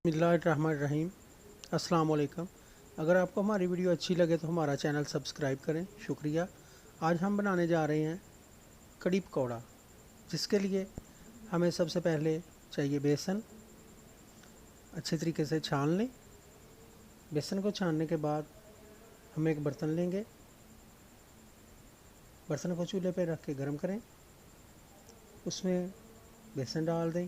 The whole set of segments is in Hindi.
बिस्मिल्लाहिर्रहमानिर्रहीम। अस्सलाम वालेकुम। अगर आपको हमारी वीडियो अच्छी लगे तो हमारा चैनल सब्सक्राइब करें, शुक्रिया। आज हम बनाने जा रहे हैं कड़ी पकौड़ा, जिसके लिए हमें सबसे पहले चाहिए बेसन। अच्छे तरीके से छान लें। बेसन को छानने के बाद हम एक बर्तन लेंगे। बर्तन को चूल्हे पर रख के गर्म करें। उसमें बेसन डाल दें।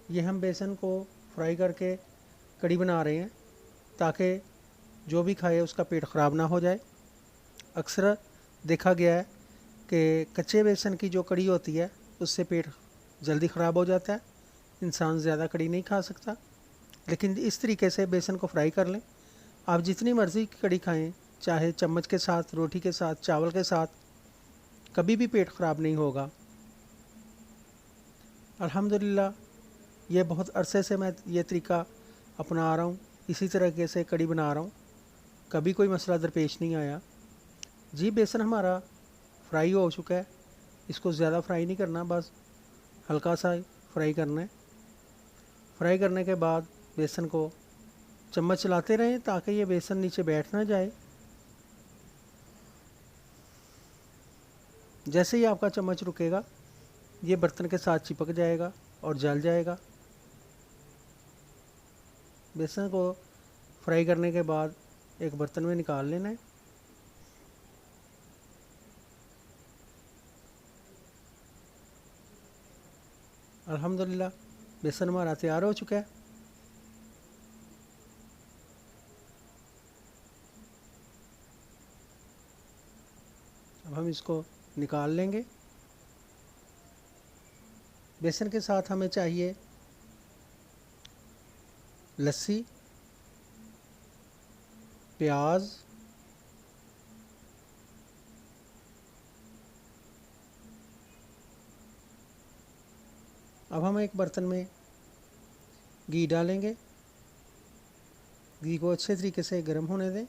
ये हम बेसन को फ्राई करके कड़ी बना रहे हैं ताकि जो भी खाए उसका पेट ख़राब ना हो जाए। अक्सर देखा गया है कि कच्चे बेसन की जो कड़ी होती है उससे पेट जल्दी ख़राब हो जाता है, इंसान ज़्यादा कड़ी नहीं खा सकता। लेकिन इस तरीके से बेसन को फ्राई कर लें। आप जितनी मर्ज़ी की कड़ी खाएं, चाहे चम्मच के साथ, रोटी के साथ, चावल के साथ, कभी भी पेट ख़राब नहीं होगा। अल्हम्दुलिल्लाह, ये बहुत अरसे से मैं ये तरीका अपना रहा हूँ, इसी तरीके से कड़ी बना रहा हूँ, कभी कोई मसला दरपेश नहीं आया। जी, बेसन हमारा फ्राई हो चुका है। इसको ज़्यादा फ्राई नहीं करना, बस हल्का सा फ्राई करना है। फ्राई करने के बाद बेसन को चम्मच चलाते रहें ताकि ये बेसन नीचे बैठ ना जाए। जैसे ही आपका चम्मच रुकेगा, ये बर्तन के साथ चिपक जाएगा और जल जाएगा। बेसन को फ्राई करने के बाद एक बर्तन में निकाल लेना है। अल्हम्दुलिल्लाह, बेसन हमारा तैयार हो चुका है। अब हम इसको निकाल लेंगे। बेसन के साथ हमें चाहिए लस्सी, प्याज, अब हम एक बर्तन में घी डालेंगे। घी को अच्छे तरीके से गर्म होने दें।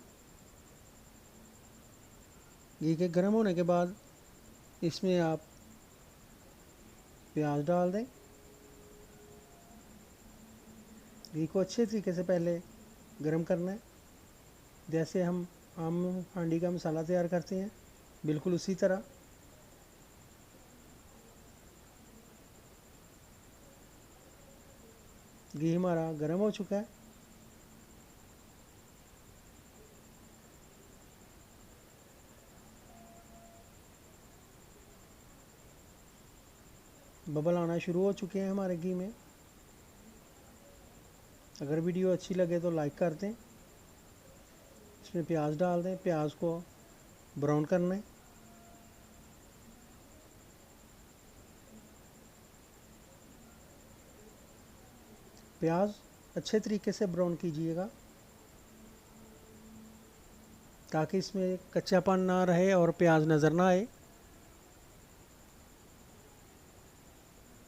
घी के गर्म होने के बाद इसमें आप प्याज डाल दें। घी को अच्छे तरीके से पहले गर्म करना है, जैसे हम आम हांडी का मसाला तैयार करते हैं, बिल्कुल उसी तरह। घी हमारा गर्म हो चुका है। बबल आना शुरू हो चुके हैं हमारे घी में। अगर वीडियो अच्छी लगे तो लाइक कर दें। इसमें प्याज डाल दें। प्याज को ब्राउन करना है। प्याज अच्छे तरीके से ब्राउन कीजिएगा ताकि इसमें कच्चापन ना रहे और प्याज नज़र ना आए।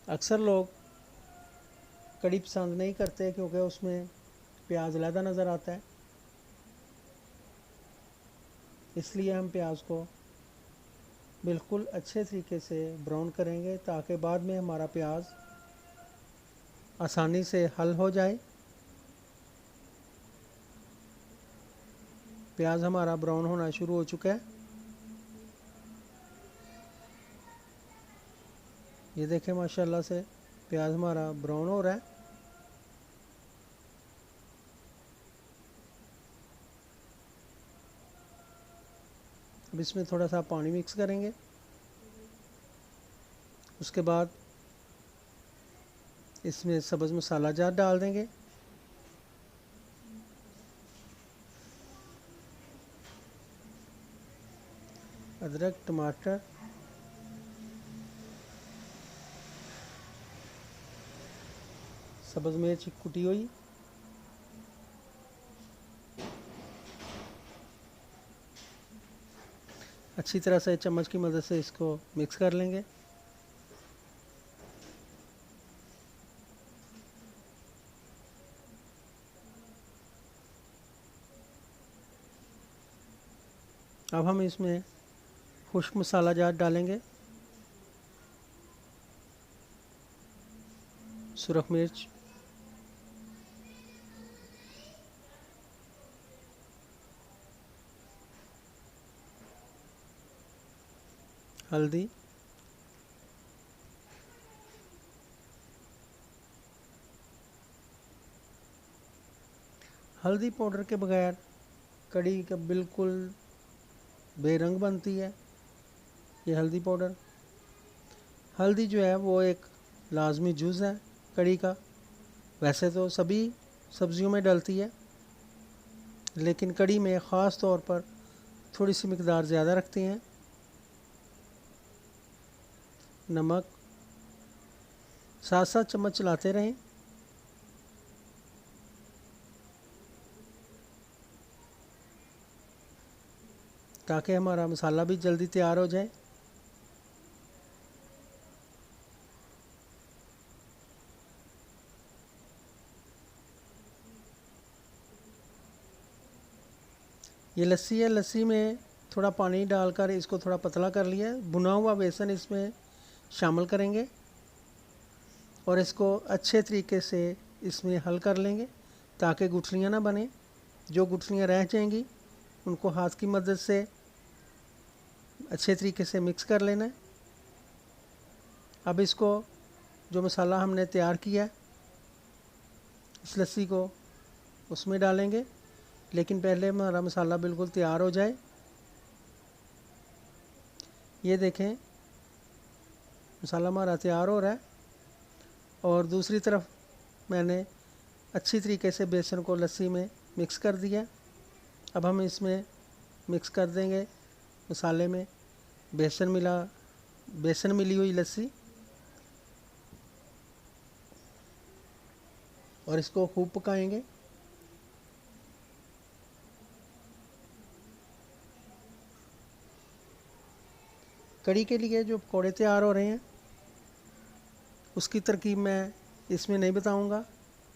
अक्सर लोग कड़ी पसंद नहीं करते क्योंकि उसमें प्याज ज़्यादा नज़र आता है, इसलिए हम प्याज को बिल्कुल अच्छे तरीके से ब्राउन करेंगे ताकि बाद में हमारा प्याज आसानी से हल हो जाए। प्याज हमारा ब्राउन होना शुरू हो चुका है। ये देखें, माशाल्लाह से प्याज हमारा ब्राउन हो रहा है। अब इसमें थोड़ा सा पानी मिक्स करेंगे। उसके बाद इसमें सब्ज़ मसाला जार डाल देंगे। अदरक, टमाटर, सब्ज़ मिर्च कुटी हुई, अच्छी तरह से चम्मच की मदद से इसको मिक्स कर लेंगे। अब हम इसमें खुश्क मसाला जार डालेंगे। सुरख मिर्च, हल्दी, हल्दी पाउडर के बगैर कड़ी का बिल्कुल बेरंग बनती है। ये हल्दी पाउडर, हल्दी जो है वो एक लाजमी जुज़ है कड़ी का। वैसे तो सभी सब्जियों में डलती है, लेकिन कड़ी में ख़ास तौर पर थोड़ी सी मिकदार ज़्यादा रखते हैं। नमक, 7-7 चम्मच चलाते रहें। ताकि हमारा मसाला भी जल्दी तैयार हो जाए। ये लस्सी है, लस्सी में थोड़ा पानी डालकर इसको थोड़ा पतला कर लिया। भुना हुआ बेसन इसमें शामिल करेंगे और इसको अच्छे तरीके से इसमें हल कर लेंगे ताकि गुठलियाँ ना बने। जो गुठलियाँ रह जाएंगी उनको हाथ की मदद से अच्छे तरीके से मिक्स कर लेना है। अब इसको जो मसाला हमने तैयार किया है इस लस्सी को उसमें डालेंगे, लेकिन पहले हमारा मसाला बिल्कुल तैयार हो जाए। ये देखें मसाला हमारा तैयार हो रहा है और दूसरी तरफ मैंने अच्छी तरीके से बेसन को लस्सी में मिक्स कर दिया। अब हम इसमें मिक्स कर देंगे मसाले में बेसन मिली हुई लस्सी और इसको खूब पकाएंगे। कड़ी के लिए जो पकौड़े तैयार हो रहे हैं उसकी तरकीब मैं इसमें नहीं बताऊंगा,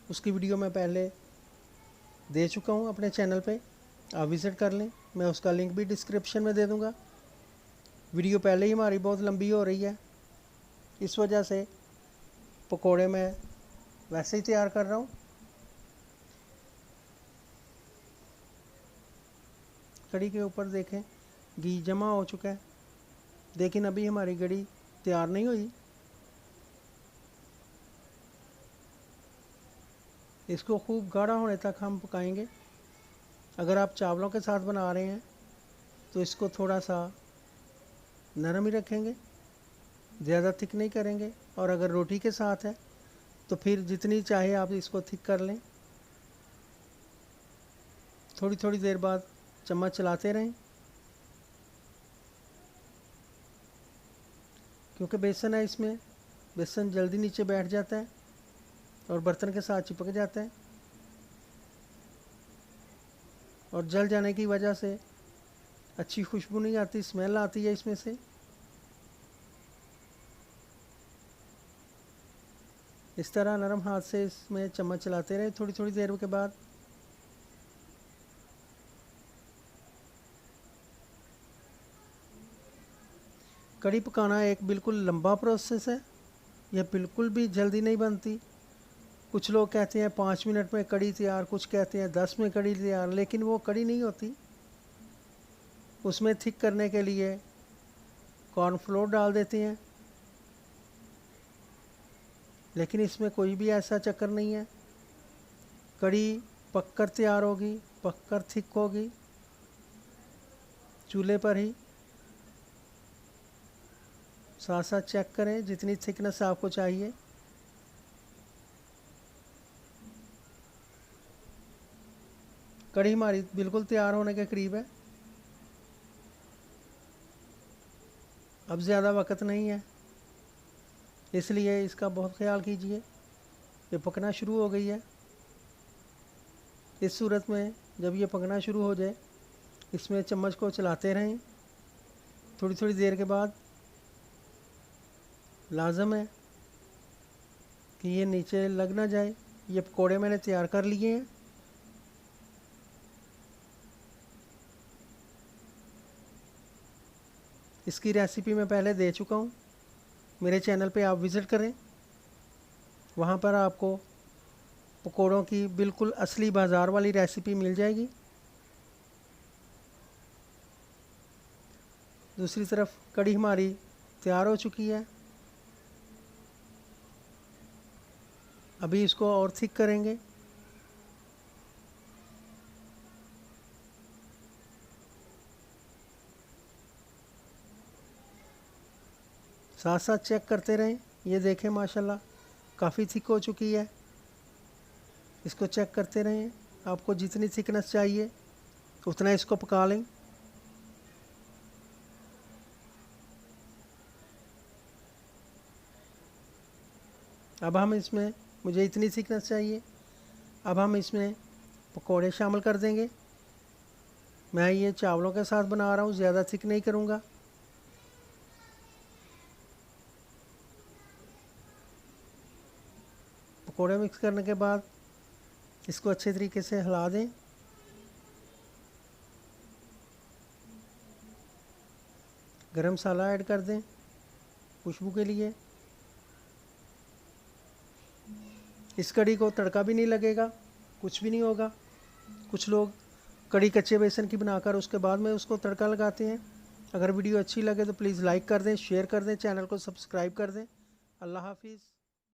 उसकी वीडियो मैं पहले दे चुका हूं अपने चैनल पे, आप विज़िट कर लें। मैं उसका लिंक भी डिस्क्रिप्शन में दे दूंगा। वीडियो पहले ही हमारी बहुत लंबी हो रही है, इस वजह से पकौड़े मैं वैसे ही तैयार कर रहा हूँ। कड़ी के ऊपर देखें घी जमा हो चुका है, लेकिन अभी हमारी कड़ी तैयार नहीं हुई। इसको खूब गाढ़ा होने तक हम पकाएंगे। अगर आप चावलों के साथ बना रहे हैं तो इसको थोड़ा सा नरम ही रखेंगे, ज़्यादा थिक नहीं करेंगे। और अगर रोटी के साथ है तो फिर जितनी चाहे आप इसको थिक कर लें। थोड़ी थोड़ी देर बाद चम्मच चलाते रहें, क्योंकि बेसन है इसमें, बेसन जल्दी नीचे बैठ जाता है और बर्तन के साथ चिपक जाता है और जल जाने की वजह से अच्छी खुशबू नहीं आती, स्मेल आती है इसमें से। इस तरह नरम हाथ से इसमें चम्मच चलाते रहे थोड़ी थोड़ी देर के बाद। कड़ी पकाना एक बिल्कुल लंबा प्रोसेस है, यह बिल्कुल भी जल्दी नहीं बनती। कुछ लोग कहते हैं 5 मिनट में कड़ी तैयार, कुछ कहते हैं 10 में कड़ी तैयार, लेकिन वो कड़ी नहीं होती। उसमें थिक करने के लिए कॉर्नफ्लोर डाल देते हैं, लेकिन इसमें कोई भी ऐसा चक्कर नहीं है। कड़ी पककर तैयार होगी, पककर थिक होगी चूल्हे पर ही। साथ साथ चेक करें जितनी थिकनेस आपको चाहिए। कड़ी हमारी बिल्कुल तैयार होने के करीब है। अब ज़्यादा वक्त नहीं है, इसलिए इसका बहुत ख्याल कीजिए। ये पकना शुरू हो गई है। इस सूरत में जब ये पकना शुरू हो जाए इसमें चम्मच को चलाते रहें थोड़ी थोड़ी देर के बाद। लाजम है कि ये नीचे लग ना जाए। ये पकोड़े मैंने तैयार कर लिए हैं। इसकी रेसिपी मैं पहले दे चुका हूँ, मेरे चैनल पे आप विज़िट करें, वहाँ पर आपको पकोड़ों की बिल्कुल असली बाज़ार वाली रेसिपी मिल जाएगी। दूसरी तरफ कड़ी हमारी तैयार हो चुकी है। अभी इसको और थिक करेंगे। साथ साथ चेक करते रहें। ये देखें माशाल्लाह काफ़ी थिक हो चुकी है। इसको चेक करते रहें। आपको जितनी थिकनेस चाहिए उतना इसको पका लें। अब हम इसमें, मुझे इतनी थिकनेस चाहिए, अब हम इसमें पकौड़े शामिल कर देंगे। मैं ये चावलों के साथ बना रहा हूँ, ज़्यादा थिक नहीं करूँगा। पकौड़े मिक्स करने के बाद इसको अच्छे तरीके से हिला दें। गरम मसाला ऐड कर दें खुशबू के लिए। इस कड़ी को तड़का भी नहीं लगेगा, कुछ भी नहीं होगा। कुछ लोग कड़ी कच्चे बेसन की बनाकर उसके बाद में उसको तड़का लगाते हैं। अगर वीडियो अच्छी लगे तो प्लीज़ लाइक कर दें, शेयर कर दें, चैनल को सब्सक्राइब कर दें। अल्लाह हाफिज़।